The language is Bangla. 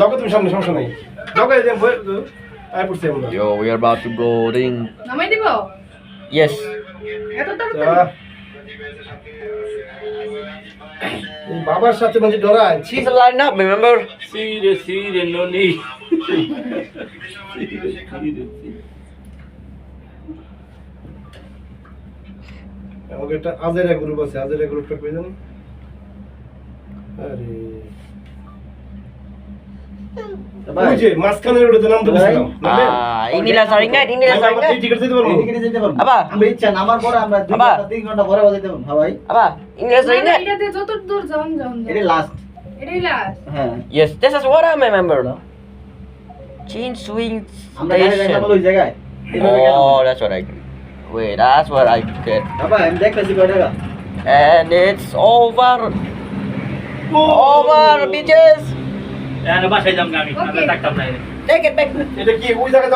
Dogo তুমি সামনে সমস্যা নাই dogo এই যে আই পড়ছে আমরা Yo, we are about to go ring. নামাই দিব Yes. এত তাড়াতাড়ি এই বাবার সাথে মানে ডরায় ছি It's a line up, remember? Sire, no need. আমাকে একটা আজেরা গ্রুপ আছে আজেরা গ্রুপটা কই জানি আরে ওই যে মাঝখানের ওটাতে নাম তো বলছিলাম Inilah saringan, inilah saringan. Ticket দিতে পারবো এদিকে যেতে পারবো Apa? আমরা ইচ্ছা নামার পরে আমরা 2 আবার? ঘন্টা 3 ঘন্টা পরে বাজাইতে পারবো হ্যাঁ ভাই Apa? Inilah saringan. এটাতে যত দূর যাও এটা লাস্ট এটাই লাস্ট হ্যাঁ Yes, this is what I remember. Chin swing আমরা গাড়ি station. যাইতাম ওই জায়গায় এইভাবে গেলাম Oh, that's what I. Wait, that's what I get. বাবা আমি দেখতেছি কয় টাকা And it's over. Over, bitches. Ano ba siya jam kami? Okay. Natataktam na yun. Take it back. এটা কি ওই জায়গায়